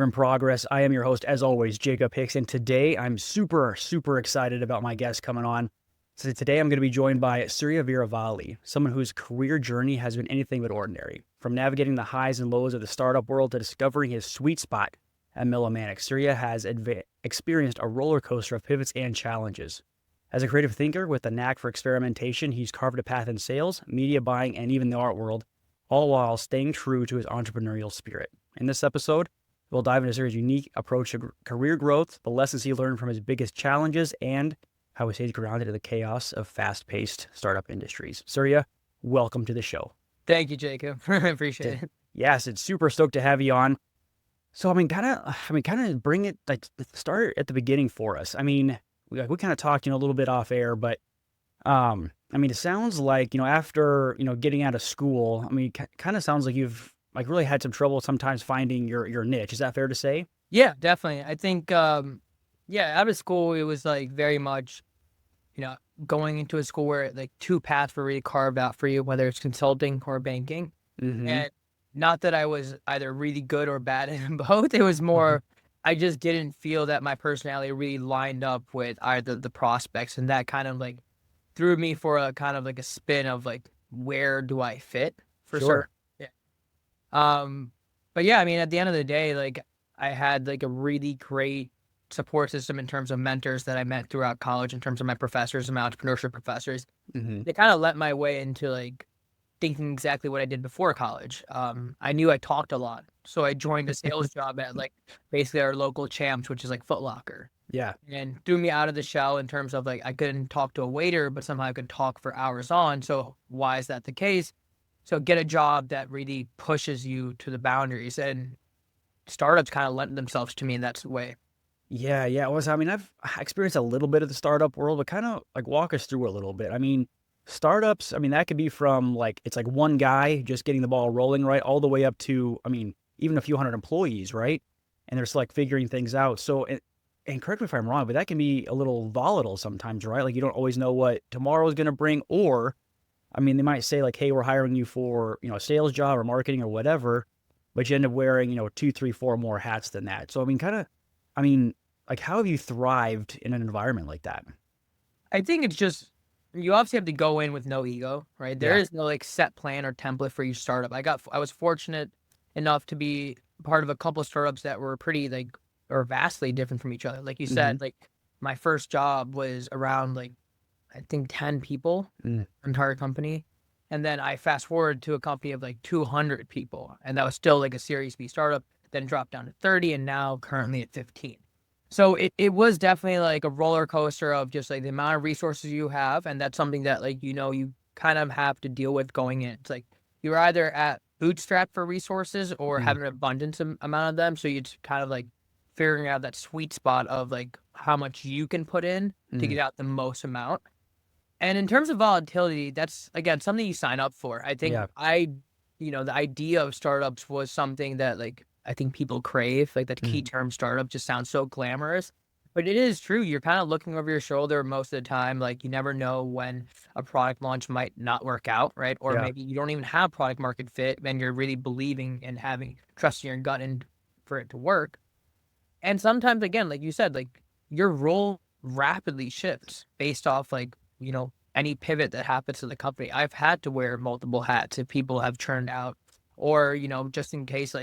in Progress. I am your host, as always, Jacob Hicks, and today I'm super excited about my guest coming on. So today I'm going to be joined by Surya Veeravalli, someone whose career journey has been anything but ordinary. From navigating the highs and lows of the startup world to discovering his sweet spot at Melomaniac, Surya has experienced a roller coaster of pivots and challenges. As a creative thinker with a knack for experimentation, he's carved a path in sales, media buying, and even the art world, all while staying true to his entrepreneurial spirit. In this episode, we'll dive into Surya's unique approach to career growth, the lessons he learned from his biggest challenges, and how he stays grounded in the chaos of fast-paced startup industries. Surya, welcome to the show. Thank you, Jacob. I appreciate it. Yes, it's super stoked to have you on. So, kind of bring it, start at the beginning for us. We kind of talked, a little bit off air, but, it sounds like, after, getting out of school, kind of sounds like you've really had some trouble sometimes finding your niche. Is that fair to say? Yeah, definitely. I think, out of school, it was very much, going into a school where two paths were really carved out for you, whether it's consulting or banking. Mm-hmm. And not that I was either really good or bad in both. It was more, I just didn't feel that my personality really lined up with either the prospects. And that kind of threw me for a kind of a spin of where do I fit for Sure. certain. Yeah. But yeah, at the end of the day, I had a really great support system in terms of mentors that I met throughout college, in terms of my professors and my entrepreneurship professors. Mm-hmm. They kind of let my way into thinking exactly what I did before college. I knew I talked a lot, so I joined a sales job at basically our local Champs, which is Foot Locker. Yeah. And threw me out of the shell in terms of I couldn't talk to a waiter, but somehow I could talk for hours on. So why is that the case? So get a job that really pushes you to the boundaries, and startups kind of lent themselves to me in that way. Yeah. I've experienced a little bit of the startup world, but kind of walk us through a little bit. Startups, that could be from it's one guy just getting the ball rolling, right? All the way up to, even a few hundred employees, right? And they're just figuring things out. So, and correct me if I'm wrong, but that can be a little volatile sometimes, right? You don't always know what tomorrow is going to bring, or, they might say hey, we're hiring you for, a sales job or marketing or whatever, but you end up wearing, 2, 3, 4 more hats than that. So, how have you thrived in an environment like that? I think it's just, you obviously have to go in with no ego, right? There is no set plan or template for each startup. I was fortunate enough to be part of a couple of startups that were pretty or vastly different from each other. Like you said, my first job was around I think 10 people, entire company. And then I fast forward to a company of 200 people, and that was still a Series B startup, then dropped down to 30, and now currently at 15. So it was definitely a roller coaster of just the amount of resources you have. And that's something that you kind of have to deal with going in. It's you're either at bootstrap for resources or have an abundance amount of them. So it's kind of figuring out that sweet spot of how much you can put in to get out the most amount. And in terms of volatility, that's again something you sign up for. I think the idea of startups was something that I think people crave. That key term startup just sounds so glamorous, but it is true. You're kind of looking over your shoulder most of the time. You never know when a product launch might not work out, right? Or maybe you don't even have product market fit, and you're really believing and having trust in your gut and for it to work. And sometimes, again, like you said, your role rapidly shifts based off any pivot that happens to the company. I've had to wear multiple hats if people have churned out, or just in case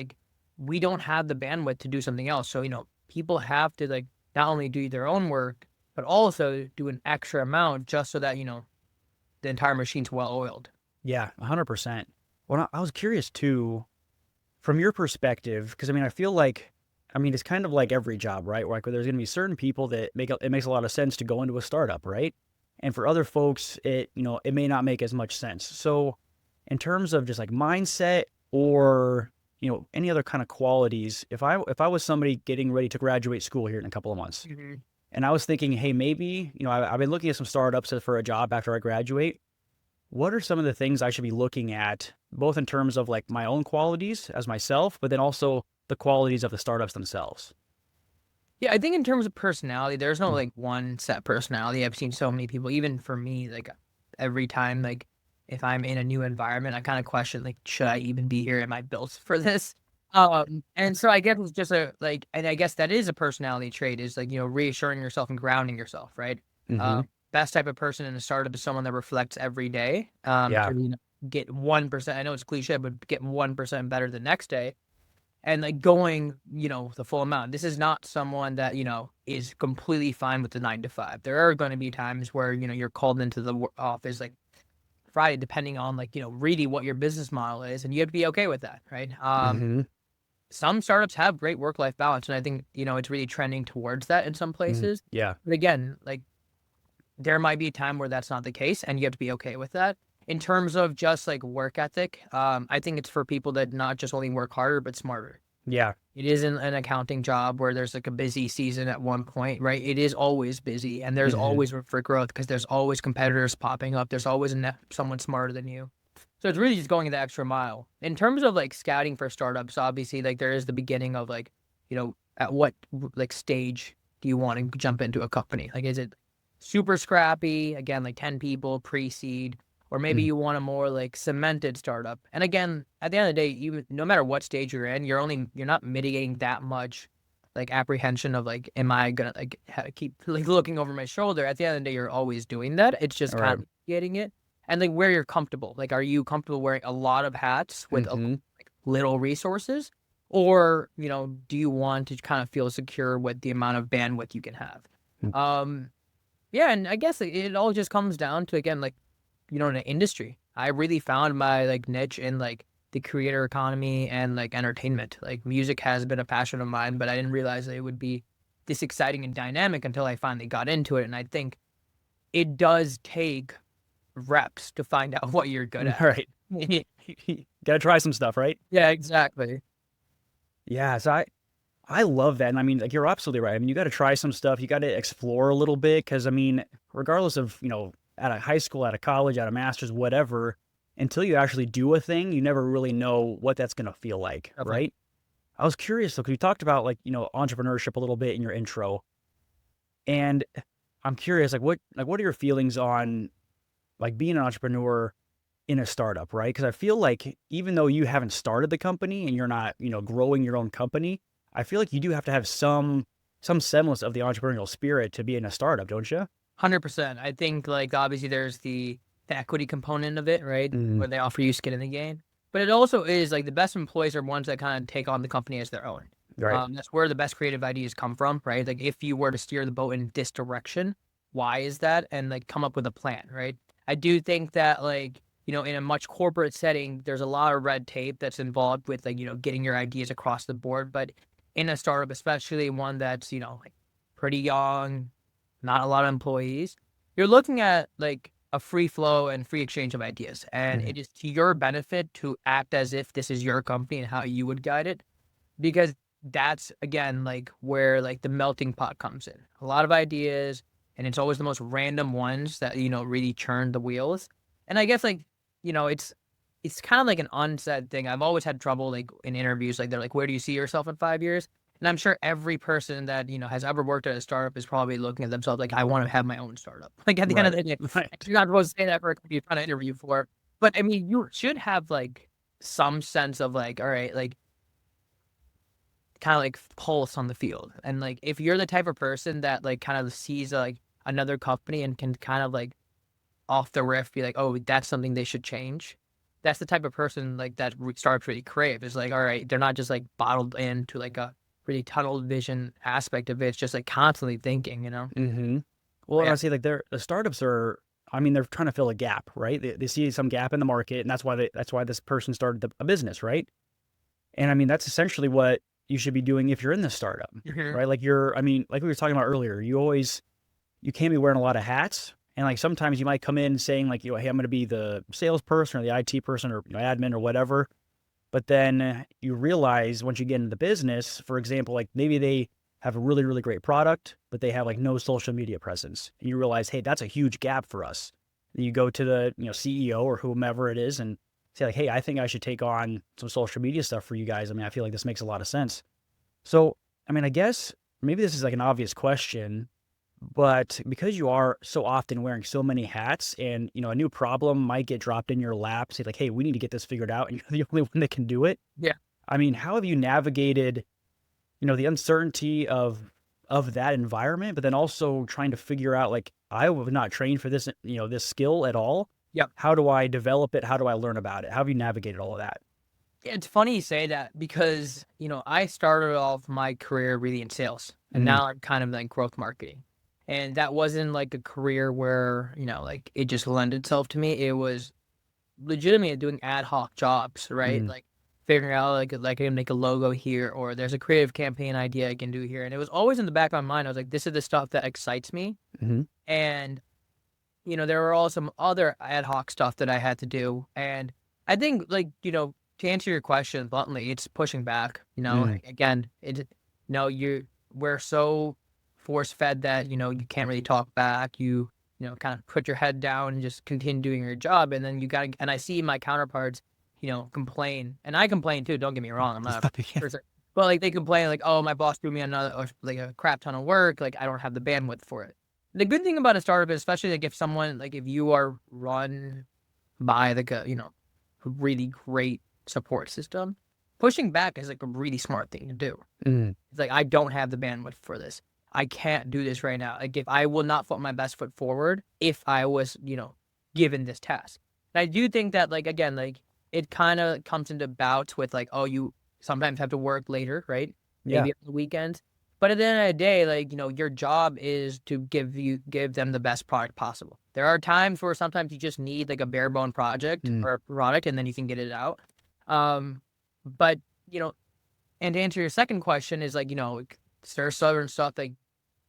we don't have the bandwidth to do something else. So people have to not only do their own work, but also do an extra amount just so that the entire machine's well oiled. Yeah, 100%. Well, I was curious too, from your perspective, because I feel it's kind of like every job, right? Where there's going to be certain people that it makes a lot of sense to go into a startup, right? And for other folks, it may not make as much sense. So in terms of just mindset or, any other kind of qualities, if I was somebody getting ready to graduate school here in a couple of months, and I was thinking, hey, maybe, I've been looking at some startups for a job after I graduate. What are some of the things I should be looking at, both in terms of my own qualities as myself, but then also the qualities of the startups themselves? Yeah, I think in terms of personality, there's no one set personality. I've seen so many people, even for me, every time if I'm in a new environment, I kind of question should I even be here? Am I built for this? And so I guess it's just and I guess that is a personality trait, is like, reassuring yourself and grounding yourself, right? Mm-hmm. Best type of person in a startup is someone that reflects every day, Yeah. to get 1%. I know it's cliche, but get 1% better the next day, and like going, the full amount. This is not someone that, is completely fine with the 9 to 5. There are going to be times where, you're called into the office like Friday, depending on like, really what your business model is, and you have to be okay with that, right? Mm-hmm. Some startups have great work-life balance, and I think, it's really trending towards that in some Mm-hmm. places. Yeah. But again, like there might be a time where that's not the case, and you have to be okay with that. In terms of just like work ethic, I think it's for people that not just only work harder but smarter. Yeah. It isn't an accounting job where there's like a busy season at one point, right? It is always busy, and there's Mm-hmm. always room for growth because there's always competitors popping up. There's always someone smarter than you. So it's really just going the extra mile. In terms of like scouting for startups, obviously, like there is the beginning of like, at what like stage do you want to jump into a company? Like, is it super scrappy? Again, like 10 people, pre-seed, or maybe Mm-hmm. you want a more like cemented startup. And again, at the end of the day, even no matter what stage you're in, you're not mitigating that much like apprehension of like, am I gonna like keep like looking over my shoulder? At the end of the day, you're always doing that. It's just All kind right. of mitigating it, and like where you're comfortable. Like, are you comfortable wearing a lot of hats with Mm-hmm. like little resources, or do you want to kind of feel secure with the amount of bandwidth you can have? Um, yeah, and I guess it all just comes down to, again, like, in an industry. I really found my like niche in like the creator economy and like entertainment. Like music has been a passion of mine, but I didn't realize that it would be this exciting and dynamic until I finally got into it. And I think it does take reps to find out what you're good All at. right. Gotta try some stuff, right? Yeah, exactly. Yeah. So I love that. And I mean, like, you're absolutely right. I mean, you got to try some stuff. You got to explore a little bit. Cause I mean, regardless of, at a high school, at a college, at a master's, whatever, until you actually do a thing, you never really know what that's going to feel like. Definitely. Right. I was curious though, because you talked about like, entrepreneurship a little bit in your intro. And I'm curious, like what are your feelings on like being an entrepreneur in a startup, right? Because I feel like even though you haven't started the company and you're not, growing your own company, I feel like you do have to have some semblance of the entrepreneurial spirit to be in a startup, don't you? 100%. I think like obviously there's the equity component of it, right? Mm, Where they offer you skin in the game. But it also is like the best employees are ones that kind of take on the company as their own. right. That's where the best creative ideas come from, right? Like if you were to steer the boat in this direction, why is that? And like come up with a plan, right? I do think that like, in a much corporate setting, there's a lot of red tape that's involved with like, getting your ideas across the board. But in a startup, especially one that's, like pretty young, not a lot of employees, you're looking at like a free flow and free exchange of ideas. And Mhm. it is to your benefit to act as if this is your company and how you would guide it. Because that's again like where like the melting pot comes in. A lot of ideas, and it's always the most random ones that, really churn the wheels. And I guess like, it's kind of like an unsaid thing. I've always had trouble like in interviews, like they're like, where do you see yourself in 5 years? And I'm sure every person that, has ever worked at a startup is probably looking at themselves like, I want to have my own startup. Like at the end of Right. the day, Right. you're not supposed to say that for a company you're trying to interview for. But I mean, you should have like some sense of like, all right, like kind of like pulse on the field. And like if you're the type of person that like kind of sees like another company and can kind of like off the riff be like, oh, that's something they should change. That's the type of person like that startups really crave. Is like, all right, they're not just like bottled into like a really tunnel vision aspect of it. It's just like constantly thinking. Hmm. Well, and Yeah. I say like the startups are, I mean, they're trying to fill a gap, right? They see some gap in the market, and that's why this person started a business, right? And I mean, that's essentially what you should be doing if you're in the startup, Mhm. right? Like I mean, like we were talking about earlier, you can't be wearing a lot of hats. And like sometimes you might come in saying like, hey, I'm going to be the salesperson or the IT person or admin or whatever. But then you realize once you get into the business, for example, like maybe they have a really, really great product, but they have like no social media presence. And you realize, hey, that's a huge gap for us. And you go to the CEO or whomever it is and say like, hey, I think I should take on some social media stuff for you guys. I mean, I feel like this makes a lot of sense. So, I mean, I guess maybe this is like an obvious question, but because you are so often wearing so many hats and, a new problem might get dropped in your lap, say like, hey, we need to get this figured out and you're the only one that can do it. Yeah. I mean, how have you navigated, the uncertainty of that environment, but then also trying to figure out like I was not trained for this, this skill at all. Yep. How do I develop it? How do I learn about it? How have you navigated all of that? It's funny you say that because, I started off my career really in sales and Mm, now I'm kind of like growth marketing. And that wasn't like a career where, like it just lent itself to me. It was legitimately doing ad hoc jobs, right? mm, Like figuring out like I can make a logo here or there's a creative campaign idea I can do here. And it was always in the back of my mind. I was like, this is the stuff that excites me. mm-hmm. And, there were all some other ad hoc stuff that I had to do. And I think like, to answer your question bluntly, it's pushing back, Mm, again, we're so force fed that, you can't really talk back. Kind of put your head down and just continue doing your job. And then and I see my counterparts, complain and I complain too. Don't get me wrong. I'm not a person, but like they complain like, oh, my boss threw me another, or like a crap ton of work. Like I don't have the bandwidth for it. The good thing about a startup is, especially like if you are run by like a, a really great support system, pushing back is like a really smart thing to do. mm, It's like, I don't have the bandwidth for this. I can't do this right now. Like if I will not put my best foot forward if I was, given this task. And I do think that like, again, like it kind of comes into bouts with like, oh, you sometimes have to work later, right? yeah. Maybe on the weekends. But at the end of the day, like, your job is to give them the best product possible. There are times where sometimes you just need like a bare bone project Mm, or a product and then you can get it out. But, and to answer your second question is like, like, there's certain stuff like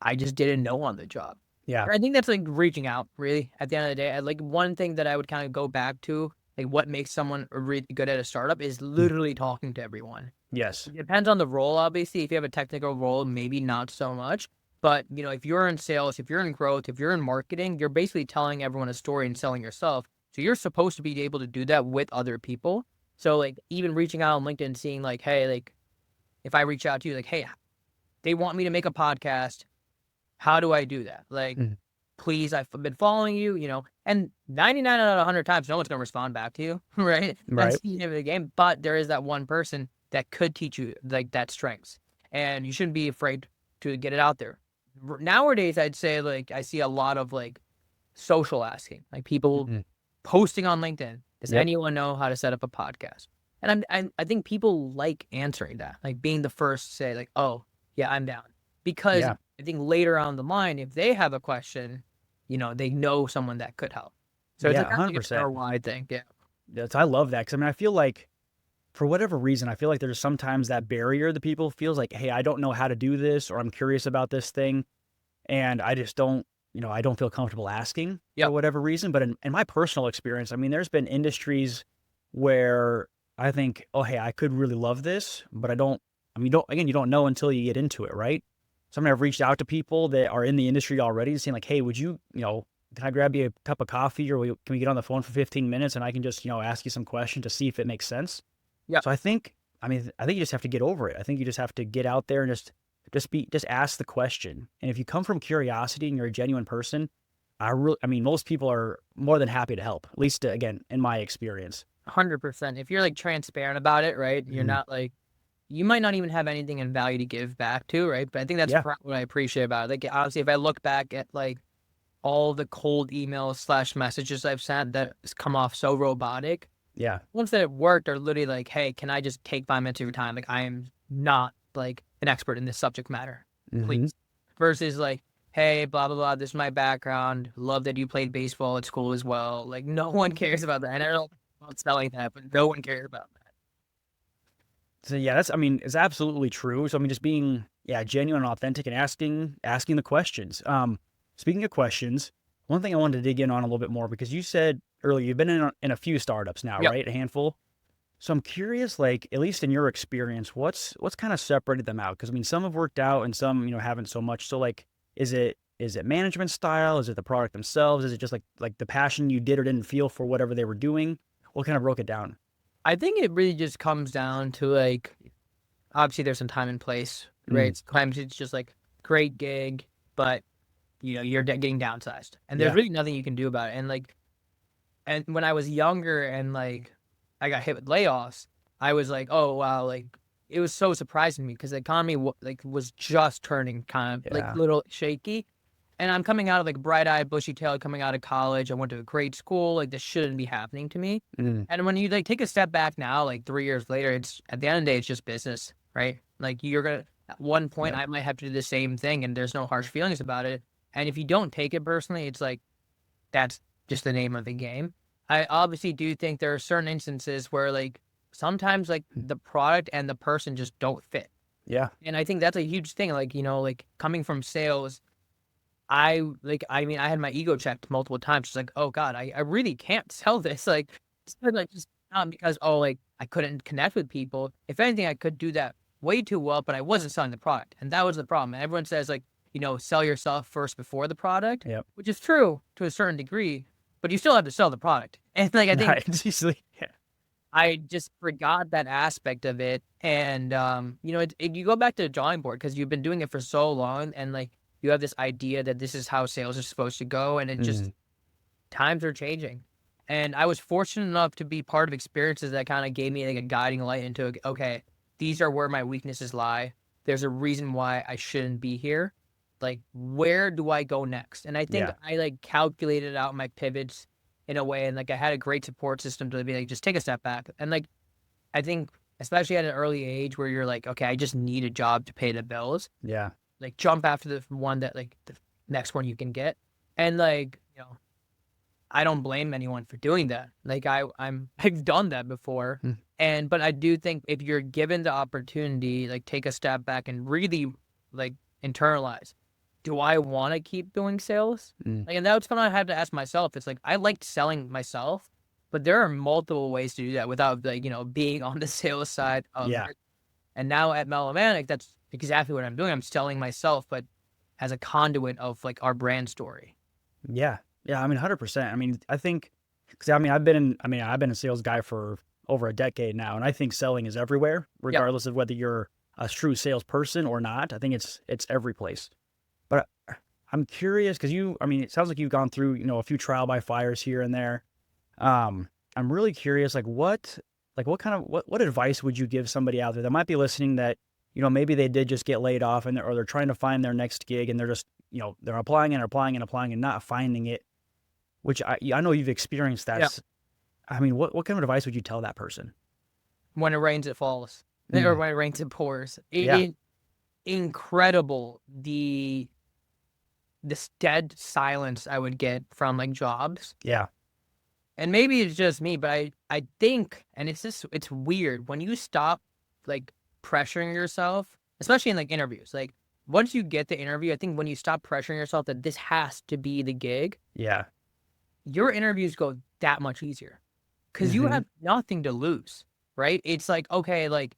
I just didn't know on the job. yeah. And I think that's like reaching out really at the end of the day. Like one thing that I would kind of go back to, like what makes someone really good at a startup is Mm, literally talking to everyone. yes. It depends on the role, obviously. If you have a technical role, maybe not so much. But, if you're in sales, if you're in growth, if you're in marketing, you're basically telling everyone a story and selling yourself. So you're supposed to be able to do that with other people. So like even reaching out on LinkedIn, seeing like, hey, like if I reach out to you, like, hey, they want me to make a podcast. How do I do that? Like, Mm, please, I've been following you, and 99 out of 100 times, no one's going to respond back to you, right? right. That's the end of the game. But there is that one person that could teach you like that strengths, and you shouldn't be afraid to get it out there. Nowadays, I'd say like I see a lot of like social asking, like people Mm, posting on LinkedIn. Does yep. anyone know how to set up a podcast? And I think people like answering that, like being the first to say like, oh yeah, I'm down, because Yeah. I think later on the line, if they have a question, they know someone that could help. So it's Yeah. like kind of like an 100%. ROI thing. Yeah. I love that. Cause I mean, I feel like for whatever reason, I feel like there's sometimes that barrier that people feels like, hey, I don't know how to do this, or I'm curious about this thing. And I just don't, I don't feel comfortable asking for Yep. whatever reason. But in my personal experience, I mean, there's been industries where I think, oh, hey, I could really love this, but I don't, I mean, you don't know until you get into it, right? So I mean, I've reached out to people that are in the industry already saying like, hey, would you, can I grab you a cup of coffee, or can we get on the phone for 15 minutes and I can just, ask you some questions to see if it makes sense? Yep. So I think you just have to get over it. I think you just have to get out there and just ask the question. And if you come from curiosity and you're a genuine person, I mean, most people are more than happy to help. At least again, in my experience. 100%. If you're like transparent about it, right? You're Mhm. not like, you might not even have anything in value to give back to, right? But I think that's Yeah, what I appreciate about it. Like obviously, if I look back at like all the cold emails / messages I've sent that has come off so robotic, yeah, ones that have worked are literally like, hey, can I just take 5 minutes of your time? Like I am not like an expert in this subject matter, hmm, please. Versus like, hey, blah blah blah. This is my background. Love that you played baseball at school as well. Like no one cares about that. And I don't know about selling that, but no one cares about that. So yeah, I mean, it's absolutely true. So I mean, just being genuine and authentic and asking the questions. Speaking of questions, one thing I wanted to dig in on a little bit more, because you said earlier you've been in a few startups now, Yep. right? A handful. So I'm curious, like, at least in your experience, what's kind of separated them out? Because I mean, some have worked out and some, haven't so much. So like, is it management style? Is it the product themselves? Is it just like the passion you did or didn't feel for whatever they were doing? What kind of broke it down? I think it really just comes down to like, obviously there's some time and place, Mm, right? Sometimes it's just like great gig, but you're getting downsized, and there's yeah. really nothing you can do about it. And like, and when I was younger and like I got hit with layoffs, I was like, oh wow, like it was so surprising to me because the economy like was just turning kind of like Yeah. little shaky. And I'm coming out of like bright-eyed, bushy-tailed, coming out of college. I went to a great school. Like this shouldn't be happening to me. Mm, And when you like take a step back now, like 3 years later, it's at the end of the day, it's just business, right? Like you're gonna at one point, yep. I might have to do the same thing, and there's no harsh feelings about it. And if you don't take it personally, it's like that's just the name of the game. I obviously do think there are certain instances where like sometimes like Mm, the product and the person just don't fit. yeah. And I think that's a huge thing. Like, like coming from sales, I mean, I had my ego checked multiple times. Just like, oh God, I really can't sell this. Like, just not because, oh, like I couldn't connect with people. If anything, I could do that way too well, but I wasn't selling the product. And that was the problem. And everyone says like, sell yourself first before the product, Yep. which is true to a certain degree, but you still have to sell the product. And like, I think Right. Easily. Yeah. I just forgot that aspect of it. And, you go back to the drawing board because you've been doing it for so long and like you have this idea that this is how sales is supposed to go. And it just, Mm, times are changing. And I was fortunate enough to be part of experiences that kind of gave me like a guiding light into, okay, these are where my weaknesses lie. There's a reason why I shouldn't be here. Like, where do I go next? And I think yeah. I like calculated out my pivots in a way. And like, I had a great support system to be like, just take a step back. And like, I think, especially at an early age where you're like, okay, I just need a job to pay the bills, Yeah. like, jump after the one that, like, the next one you can get. And like, I don't blame anyone for doing that. Like I've done that before. Mm, But I do think if you're given the opportunity, like take a step back and really like internalize, do I want to keep doing sales? mm, Like, and that's when I had to ask myself. It's like, I liked selling myself, but there are multiple ways to do that without like, being on the sales side of yeah. it. And now at Melomanic, that's exactly what I'm doing. I'm selling myself, but as a conduit of like our brand story. Yeah. Yeah. I mean, 100%. I mean, I think, because I've been a sales guy for over a decade now, and I think selling is everywhere, Yep. regardless of whether you're a true salesperson or not. I think it's every place. But I'm curious because it sounds like you've gone through, a few trial by fires here and there. I'm really curious, like what kind of what advice would you give somebody out there that might be listening that, maybe they did just get laid off or they're trying to find their next gig and they're just, they're applying and applying and applying and not finding it, which I know you've experienced that. Yeah. I mean, what kind of advice would you tell that person? When it rains, it falls. Or Mm, when it rains, it pours. yeah. Incredible this dead silence I would get from like jobs. Yeah. And maybe it's just me, but I think, and it's weird when you stop like pressuring yourself, especially in like interviews. Like once you get the interview, I think when you stop pressuring yourself that this has to be the gig, Yeah. your interviews go that much easier because you Hmm. have nothing to lose, right? It's like, okay, like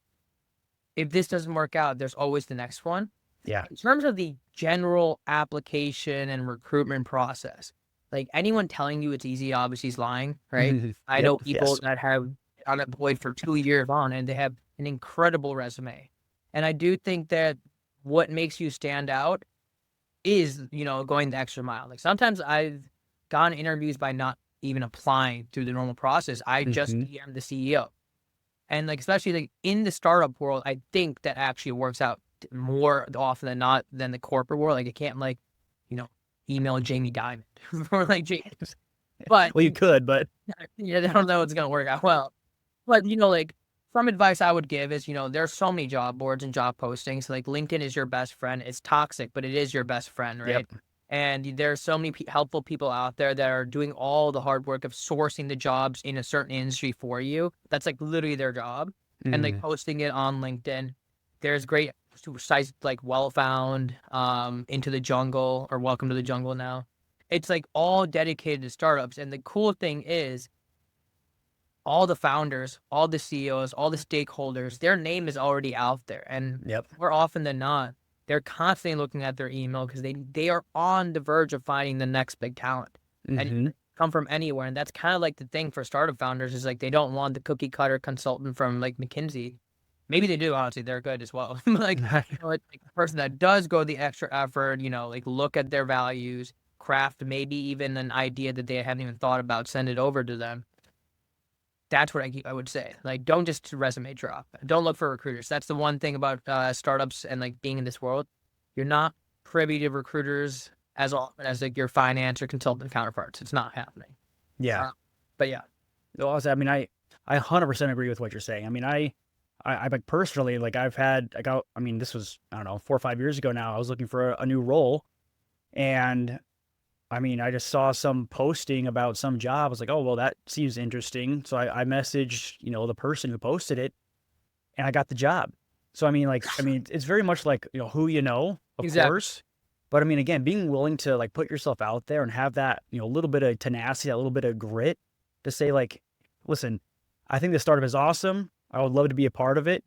if this doesn't work out, there's always the next one. Yeah. In terms of the general application and recruitment process, like anyone telling you it's easy obviously is lying, right? I Yep. know people Yes. that have unemployed for 2 years on and they have an incredible resume. And I do think that what makes you stand out is, going the extra mile. Like sometimes I've gotten interviews by not even applying through the normal process. I just Hmm. DM the CEO. And like especially like in the startup world, I think that actually works out more often than not than the corporate world. Like I can't like, you know, email Jamie Dimon or like Jamie. But Well, you could, but yeah, I don't know it's gonna work out well. But like some advice I would give is, there's so many job boards and job postings. Like LinkedIn is your best friend. It's toxic, but it is your best friend, right? yep. And there's so many helpful people out there that are doing all the hard work of sourcing the jobs in a certain industry for you. That's like literally their job. And like Mm, posting it on LinkedIn. There's great sites like Well Found, Into the Jungle, or Welcome to the Jungle now. It's like all dedicated to startups. And the cool thing is all the founders, all the CEOs, all the stakeholders, their name is already out there. And yep. more often than not, they're constantly looking at their email because they are on the verge of finding the next big talent. And you Hmm. can come from anywhere. And that's kind of like the thing for startup founders is like they don't want the cookie cutter consultant from like McKinsey. Maybe they do, honestly, they're good as well. Like, it's like the person that does go the extra effort, like look at their values, craft maybe even an idea that they haven't even thought about, send it over to them. that's what I would say. Like, don't just resume drop. Don't look for recruiters. That's the one thing about startups and like being in this world. You're not privy to recruiters as often as like your finance or consultant counterparts. It's not happening. Yeah. But yeah. No, also, I mean, I 100% agree with what you're saying. I mean, I like personally, like I mean, this was, I don't know, 4 or 5 years ago now. I was looking for a new role, and I mean, I just saw some posting about some job. I was like, oh, well, that seems interesting. So I messaged, the person who posted it, and I got the job. So I mean, it's very much like, who you know, of Exactly. course. But I mean, again, being willing to like put yourself out there and have that, a little bit of tenacity, a little bit of grit to say like, listen, I think this startup is awesome. I would love to be a part of it.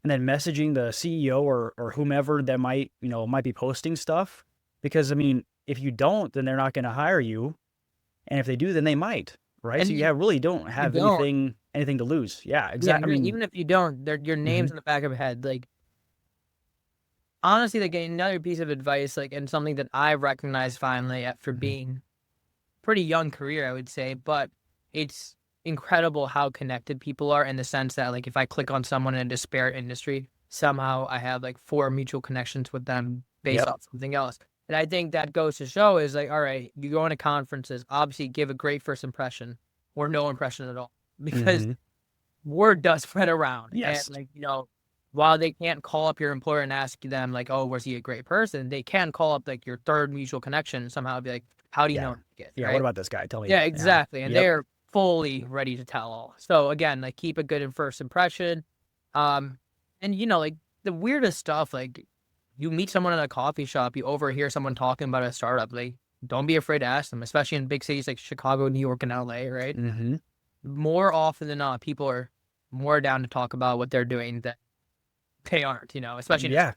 And then messaging the CEO or whomever that might be posting stuff. Because I mean, if you don't, then they're not going to hire you. And if they do, then they might, right? And So you really don't you have don't. anything to lose. Yeah, Yeah, exactly. I mean, even if you don't, your name's mhm, in the back of your head. Like, honestly, like another piece of advice, like, and something that I recognized finally after mhm. being pretty young career, I would say, but it's incredible how connected people are in the sense that, like, if I click on someone in a disparate industry, somehow I have like 4 mutual connections with them based Yep. off something else. And I think that goes to show is like, all right, you go into conferences, obviously give a great first impression or no impression at all because Hmm. word does spread around. And Yes. like, while they can't call up your employer and ask them like, oh, was he a great person? They can call up like your third mutual connection and somehow be like, how do you Yeah. know this kid, Yeah. What right? about this guy? Tell me. Yeah, Yeah. exactly. And Yep. they're fully ready to tell all. So again, like keep a good first impression. Um, and like the weirdest stuff, like you meet someone in a coffee shop, you overhear someone talking about a startup, like don't be afraid to ask them, especially in big cities like Chicago, New York, and LA, right? Hmm. More often than not, people are more down to talk about what they're doing than they aren't, especially in a Yeah.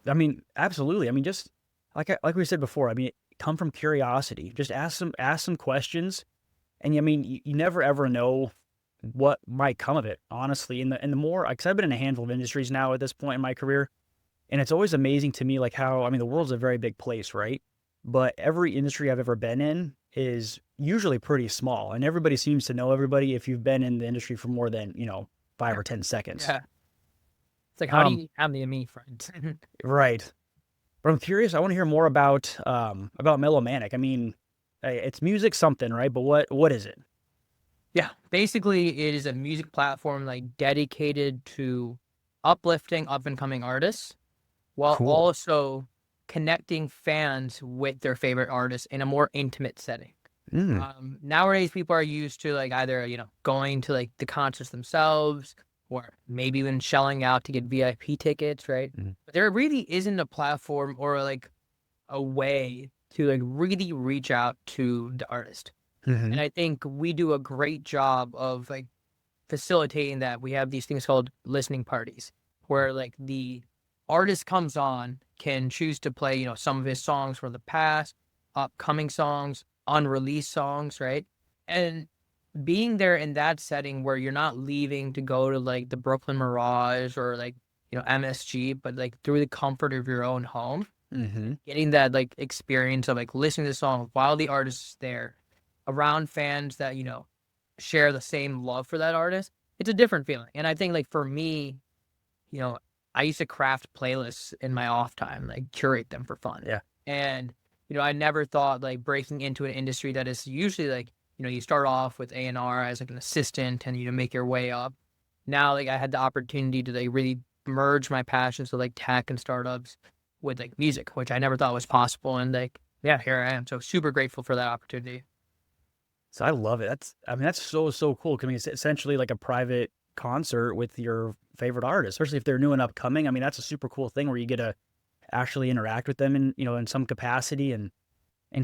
I mean, absolutely. I mean, just like we said before, I mean, come from curiosity. Just ask some questions. And I mean, you never ever know what might come of it, honestly. And the more, because I've been in a handful of industries now at this point in my career, and it's always amazing to me, like how, I mean, the world's a very big place, right? But every industry I've ever been in is usually pretty small, and everybody seems to know everybody if you've been in the industry for more than, 5 or 10 seconds. yeah. It's like how do Um, you have any friends? right. But I'm curious. I want to hear more about Melomanic. I mean, it's music something, right? But what is it? Yeah, basically it is a music platform like dedicated to uplifting up and coming artists while Cool. also connecting fans with their favorite artists in a more intimate setting. Mm, Nowadays people are used to like either, going to like the concerts themselves or maybe even shelling out to get VIP tickets, right? mm, But there really isn't a platform or like a way to like really reach out to the artist. mhm, And I think we do a great job of like facilitating that. We have these things called listening parties where like the artist comes on, can choose to play, some of his songs from the past, upcoming songs, unreleased songs, right? And being there in that setting where you're not leaving to go to like the Brooklyn Mirage or like, MSG, but like through the comfort of your own home, mhm. getting that like experience of like listening to the song while the artist is there around fans that, share the same love for that artist, it's a different feeling. And I think like for me, you know, I used to craft playlists in my off time, like curate them for fun. Yeah. And, I never thought like breaking into an industry that is usually like, you start off with A&R as like an assistant and you make your way up. Now like I had the opportunity to like really merge my passions with like tech and startups with like music, which I never thought was possible. And like, yeah, here I am. So super grateful for that opportunity. So I love it. I mean, that's so cool. 'Cause I mean, it's essentially like a private concert with your favorite artist, especially if they're new and upcoming. I mean, that's a super cool thing where you get to actually interact with them in some capacity and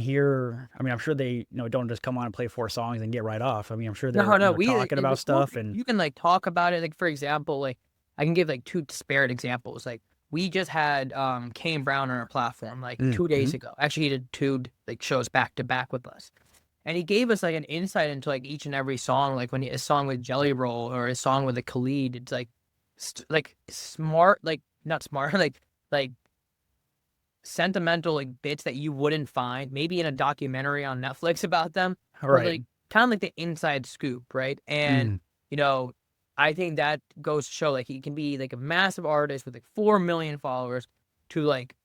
hear. I mean, I'm sure they, don't just come on and play 4 songs and get right off. I mean, I'm sure they're, No, no, we talking and about before stuff and you can like talk about it. Like for example, like I can give like 2 disparate examples. Like we just had Kane Brown on our platform like 2 days mm-hmm. ago. Actually, he did 2 like shows back to back with us, and he gave us like an insight into like each and every song. Like when his song with Jelly Roll or his song with the Khalid, it's like like smart, like not smart, like sentimental like bits that you wouldn't find maybe in a documentary on Netflix about them, All but right. like kind of like the inside scoop, right? And, Mm, you know, I think that goes to show like he can be like a massive artist with like 4 million followers to like,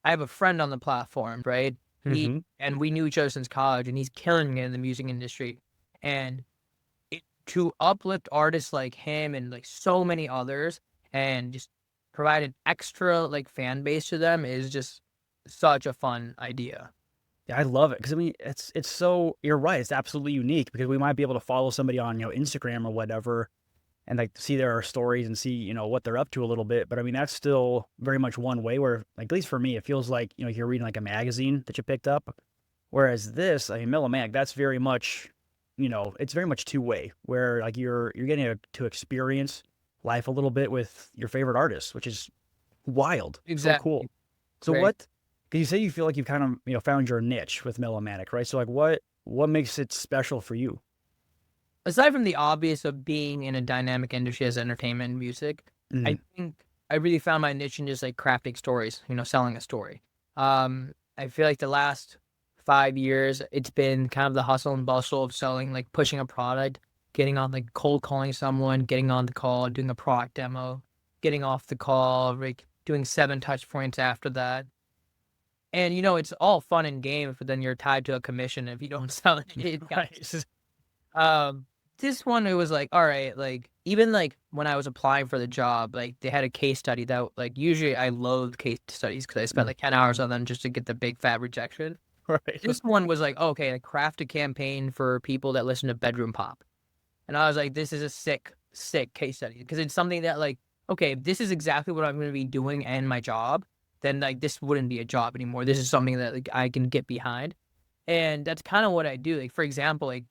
I have a friend on the platform, right? mm-hmm. And we knew each other since college and he's killing it in the music industry. And to uplift artists like him and like so many others and just provide an extra like fan base to them is just such a fun idea. Yeah, I love it because I mean, it's so you're right. It's absolutely unique because we might be able to follow somebody on Instagram or whatever, and like see their stories and see what they're up to a little bit. But I mean, that's still very much one way where, like, at least for me, it feels like you're reading like a magazine that you picked up. Whereas this, I mean, Melomaniac, that's very much, it's very much two way where like you're getting to experience life a little bit with your favorite artist, which is wild, so Exactly. cool. So Right. what? Because you say you feel like you've kind of found your niche with Melomanic, right? So like what makes it special for you? Aside from the obvious of being in a dynamic industry as entertainment and music, I Mm, think I really found my niche in just like crafting stories, selling a story. I feel like the last 5 years, it's been kind of the hustle and bustle of selling, like pushing a product, getting on like cold calling someone, getting on the call, doing a product demo, getting off the call, like doing 7 touch points after that. And it's all fun and games, but then you're tied to a commission if you don't sell it. It kind right. um, this one, it was like, all right, like, even, like, when I was applying for the job, like, they had a case study that, like, usually I loathe case studies because I spent, Mm, like, 10 hours on them just to get the big fat rejection. right. This one was like, okay, like, craft a campaign for people that listen to bedroom pop. And I was like, this is a sick, sick case study because it's something that, like, okay, if this is exactly what I'm gonna be doing and my job, then, like, this wouldn't be a job anymore. This is something that, like, I can get behind. And that's kind of what I do. Like, for example, like,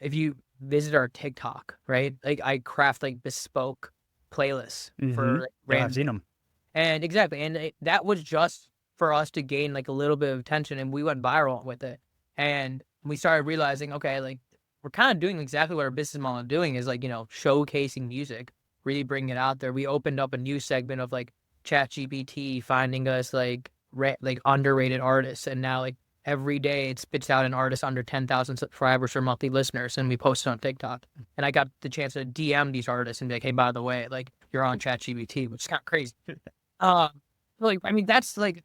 if you visit our TikTok, right? Like I craft like bespoke playlists Mm-hmm. for like, Yeah, I've random seen them. and exactly. And that was just for us to gain like a little bit of attention and we went viral with it. And we started realizing, okay, like we're kind of doing exactly what our business model is doing is like, showcasing music, really bringing it out there. We opened up a new segment of like ChatGPT finding us like like underrated artists and now like every day it spits out an artist under 10,000 subscribers or monthly listeners and we post it on TikTok. And I got the chance to DM these artists and be like, hey, by the way, like you're on ChatGPT, which is kind of crazy. Um, like, I mean, that's like,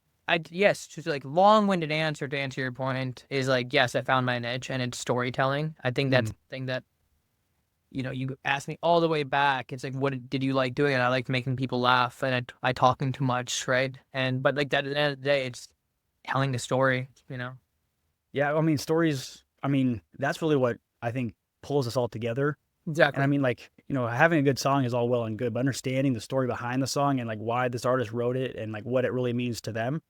yes, just like long-winded answer to answer your point is like, yes, I found my niche and it's storytelling. I think that's Mm, the thing that, you asked me all the way back. It's like, what did you like doing? And I like making people laugh and I talking too much, right? But like that at the end of the day, it's telling the story. yeah, I mean stories. I mean that's really what I think pulls us all together. And I Exactly. mean, like, having a good song is all well and good, but understanding the story behind the song and like why this artist wrote it and like what it really means to them,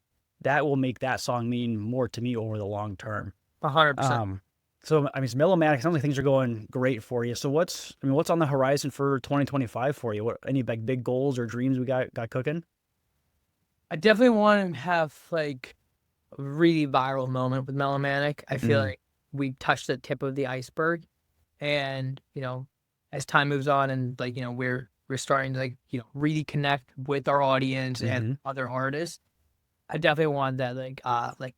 that will make that song mean more to me over the long term. 100%. Um, so I mean, it's Melomatic. Sounds like things are going great for you. So what's on the horizon for 2025 for you? What any like big goals or dreams we got cooking? I definitely want to have like a really viral moment with Melomanic. I feel Mm, like we touched the tip of the iceberg, and as time moves on, and like we're starting to like really connect with our audience and mm-hmm. other artists. I definitely want that like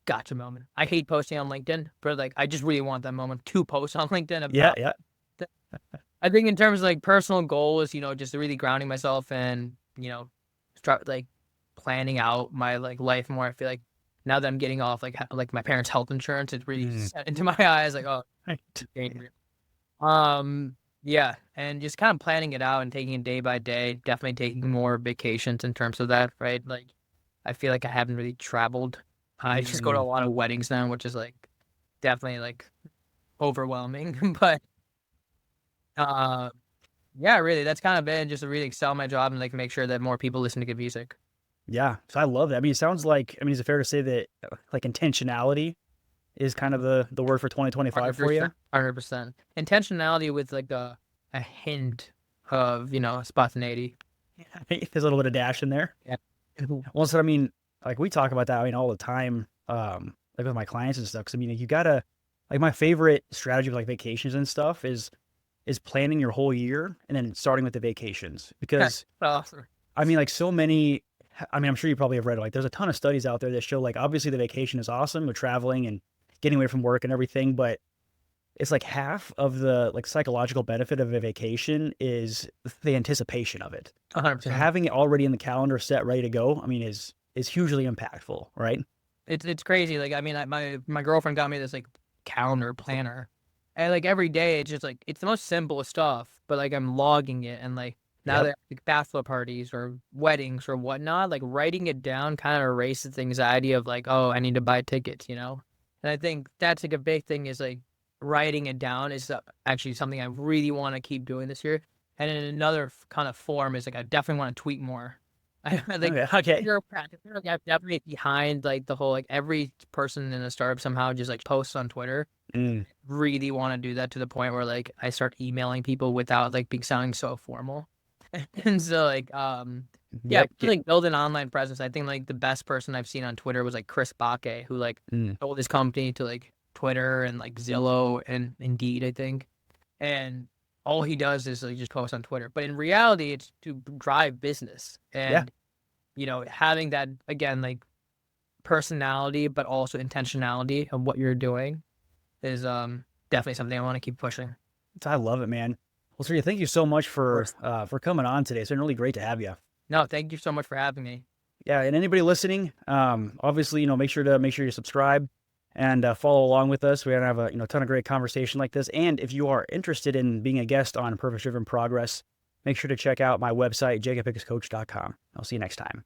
gotcha moment. I hate posting on LinkedIn, but like I just really want that moment to post on LinkedIn Yeah, about. yeah. That. I think in terms of like personal goals, just really grounding myself and start like planning out my like life more. I feel like now that I'm getting off like my parents' health insurance, it's really Mm, set into my eyes like oh, right. it's real. Yeah, and just kind of planning it out and taking it day by day. Definitely taking more vacations in terms of that, right? Like I feel like I haven't really traveled. I just go to a Mm, lot of weddings now, which is like definitely like overwhelming. But uh yeah, really, that's kind of it. Just to really excel my job and like make sure that more people listen to good music. yeah. So I love that. I mean, it sounds like is it fair to say that like intentionality is kind of the word for 2025 for you? 100%. 100%. Intentionality with like a hint of, spontaneity. There's a little bit of dash in there. Yeah. Well, so I mean, like we talk about that, I mean, all the time, like with my clients and stuff. Cause I mean, like, you gotta, like my favorite strategy with like vacations and stuff is planning your whole year and then starting with the vacations. Because Awesome. I mean, like so many, I mean, I'm sure you probably have read like there's a ton of studies out there that show like obviously the vacation is awesome with traveling and getting away from work and everything, but it's like half of the like psychological benefit of a vacation is the anticipation of it. So 100%. having it already in the calendar set, ready to go, I mean, is hugely impactful, right? It's crazy. Like, I mean, my girlfriend got me this like calendar planner, and like every day it's just like it's the most simple stuff, but like I'm logging it, and like now Yep. that like bachelor parties or weddings or whatnot, like writing it down kind of erases the anxiety of like, oh, I need to buy tickets, you know. And I think that's like a big thing is like writing it down is actually something I really want to keep doing this year. And in another kind of form is like I definitely want to tweet more. I think Okay. Okay. you're a practitioner. Like, I'm definitely behind like the whole like every person in a startup somehow just like posts on Twitter. Mm. Really want to do that to the point where like I start emailing people without like being sounding so formal. And so like yeah, Yep. just, like build an online presence. I think like the best person I've seen on Twitter was like Chris Bakke, who like Mm. sold his company to like Twitter and like Zillow and Indeed, I think. And all he does is like just post on Twitter. But in reality, it's to drive business. Yeah. And you know, having that again, like personality, but also intentionality of what you're doing is definitely something I want to keep pushing. I love it, man. Well, Surya, thank you so much Of course. for coming on today. It's been really great to have you. No, thank you so much for having me. Yeah, and anybody listening, obviously, make sure you subscribe and follow along with us. We're gonna have a ton of great conversation like this. And if you are interested in being a guest on Purpose Driven Progress, make sure to check out my website, jacobhickerscoach.com. I'll see you next time.